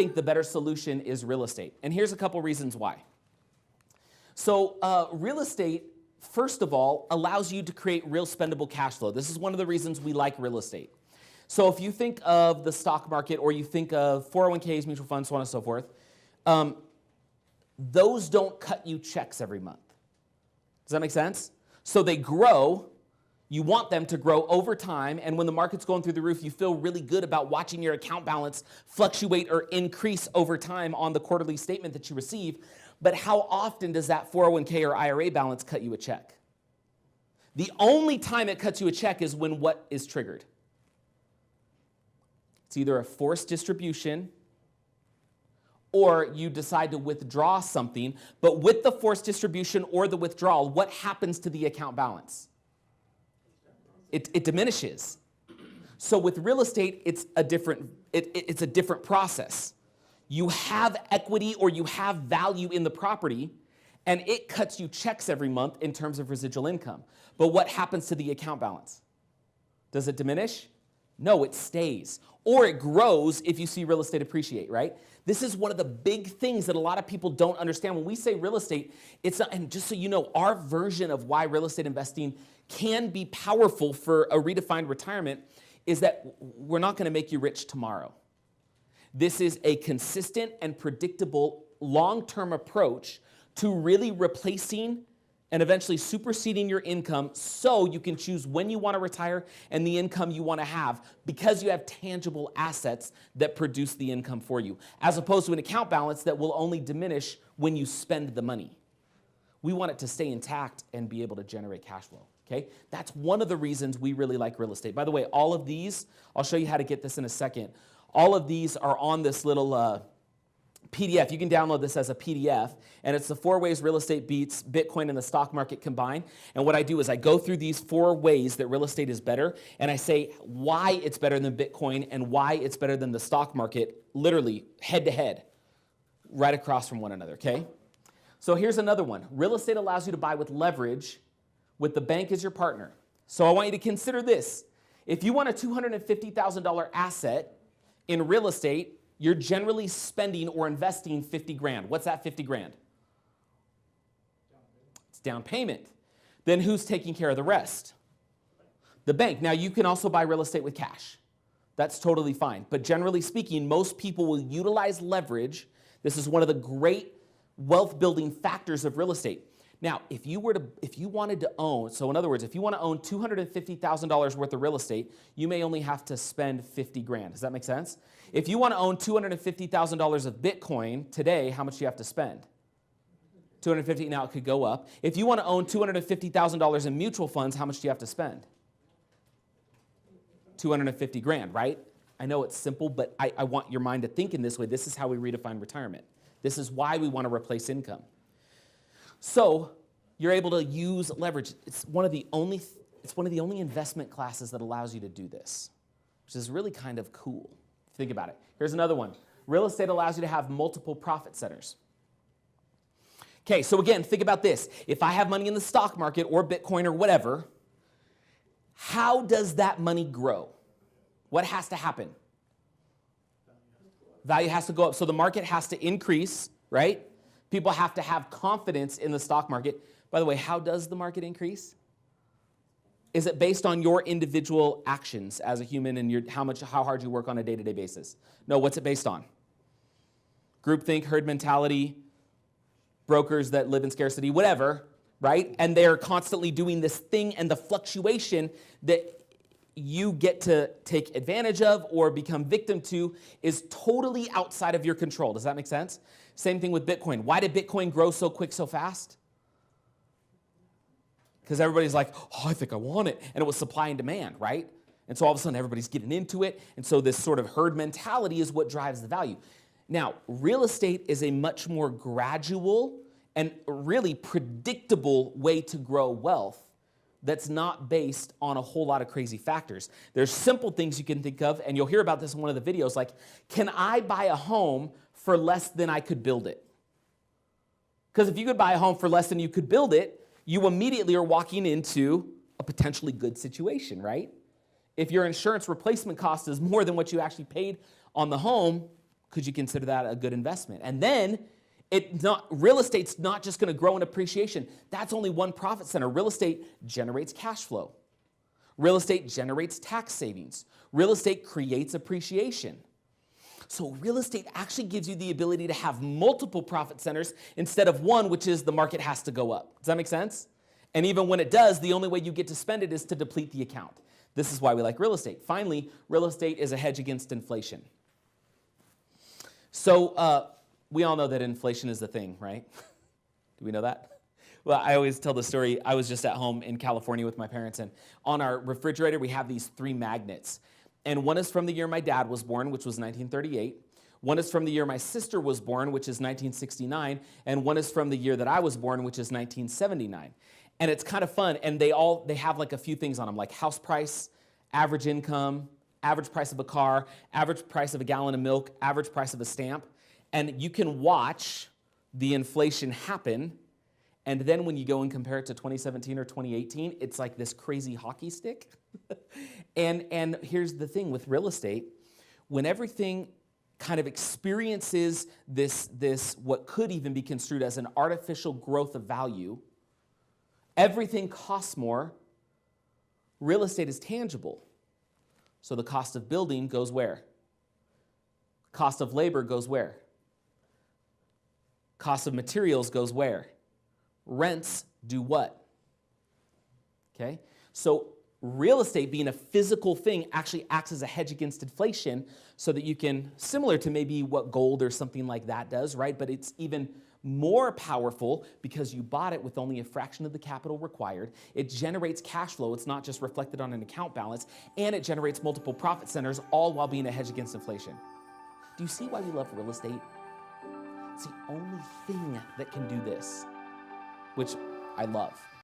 think the better solution is real estate. And here's a couple reasons why. So real estate, first of all, allows you to create real spendable cash flow. This is one of the reasons we like real estate. So if you think of the stock market or you think of 401ks, mutual funds, so on and so forth, those don't cut you checks every month. Does that make sense? So they grow. You want them to grow over time, and when the market's going through the roof, you feel really good about watching your account balance fluctuate or increase over time on the quarterly statement that you receive. But how often does that 401k or IRA balance cut you a check? The only time it cuts you a check is when what is triggered? It's either a forced distribution or you decide to withdraw something, but with the forced distribution or the withdrawal, what happens to the account balance? It diminishes. So with real estate, it's a different process. You have equity or you have value in the property, and it cuts you checks every month in terms of residual income. But what happens to the account balance? Does it diminish? No, it stays. Or it grows if you see real estate appreciate, right? This is one of the big things that a lot of people don't understand. When we say real estate, it's not, and just so you know, our version of why real estate investing can be powerful for a redefined retirement is that we're not going to make you rich tomorrow. This is a consistent and predictable long-term approach to really replacing and eventually superseding your income so you can choose when you want to retire and the income you want to have because you have tangible assets that produce the income for you, as opposed to an account balance that will only diminish when you spend the money. We want it to stay intact and be able to generate cash flow, okay? That's one of the reasons we really like real estate. By the way, all of these, I'll show you how to get this in a second. All of these are on this little PDF. You can download this as a PDF, and it's the 4 ways real estate beats Bitcoin and the stock market combined. And what I do is I go through these 4 ways that real estate is better, and I say why it's better than Bitcoin and why it's better than the stock market, literally head to head, right across from one another, okay? So here's another one. Real estate allows you to buy with leverage with the bank as your partner. So I want you to consider this. If you want a $250,000 asset in real estate, you're generally spending or investing 50 grand. What's that 50 grand? It's down payment. Then who's taking care of the rest? The bank. Now you can also buy real estate with cash. That's totally fine. But generally speaking, most people will utilize leverage. This is one of the great wealth building factors of real estate. Now, if you wanted to own, so in other words, if you want to own $250,000 worth of real estate, you may only have to spend 50 grand. Does that make sense? If you want to own $250,000 of Bitcoin today, how much do you have to spend? 250. Now it could go up. If you want to own $250,000 in mutual funds, how much do you have to spend? 250 grand, right? I know it's simple, but I want your mind to think in this way. This is how we redefine retirement. This is why we want to replace income. So you're able to use leverage. It's one of the only investment classes that allows you to do this, which is really kind of cool. Think about it. Here's another one. Real estate allows you to have multiple profit centers. Okay, so again, think about this. If I have money in the stock market or Bitcoin or whatever, how does that money grow? What has to happen? Value has to go up. So the market has to increase, right? People have to have confidence in the stock market. By the way, how does the market increase? Is it based on your individual actions as a human and how hard you work on a day-to-day basis? No, what's it based on? Groupthink, herd mentality, brokers that live in scarcity, whatever, right? And they're constantly doing this thing, and the fluctuation that you get to take advantage of or become victim to is totally outside of your control. Does that make sense? Same thing with Bitcoin. Why did Bitcoin grow so quick, so fast? Because everybody's like, oh, I think I want it. And it was supply and demand, right? And so all of a sudden everybody's getting into it. And so this sort of herd mentality is what drives the value. Now, real estate is a much more gradual and really predictable way to grow wealth that's not based on a whole lot of crazy factors. There's simple things you can think of, and you'll hear about this in one of the videos, like, can I buy a home for less than I could build it? Because if you could buy a home for less than you could build it, you immediately are walking into a potentially good situation, right? If your insurance replacement cost is more than what you actually paid on the home, Could you consider that a good investment? And then real estate's not just going to grow in appreciation. That's only one profit center. Real estate generates cash flow. Real estate generates tax savings. Real estate creates appreciation. So real estate actually gives you the ability to have multiple profit centers instead of one, which is the market has to go up. Does that make sense? And even when it does, the only way you get to spend it is to deplete the account. This is why we like real estate. Finally, real estate is a hedge against inflation. So we all know that inflation is the thing, right? Do we know that? Well, I always tell the story. I was just at home in California with my parents, and on our refrigerator, we have these 3 magnets. And one is from the year my dad was born, which was 1938. One is from the year my sister was born, which is 1969. And one is from the year that I was born, which is 1979. And it's kind of fun. And they have like a few things on them, like house price, average income, average price of a car, average price of a gallon of milk, average price of a stamp. And you can watch the inflation happen. And then when you go and compare it to 2017 or 2018, it's like this crazy hockey stick. And here's the thing with real estate. When everything kind of experiences this what could even be construed as an artificial growth of value, everything costs more. Real estate is tangible. So the cost of building goes where? Cost of labor goes where? Cost of materials goes where? Rents do what? Okay? So real estate being a physical thing actually acts as a hedge against inflation so that you can, similar to maybe what gold or something like that does, right? But it's even more powerful because you bought it with only a fraction of the capital required. It generates cash flow. It's not just reflected on an account balance, and it generates multiple profit centers, all while being a hedge against inflation. Do you see why we love real estate? It's the only thing that can do this, which I love.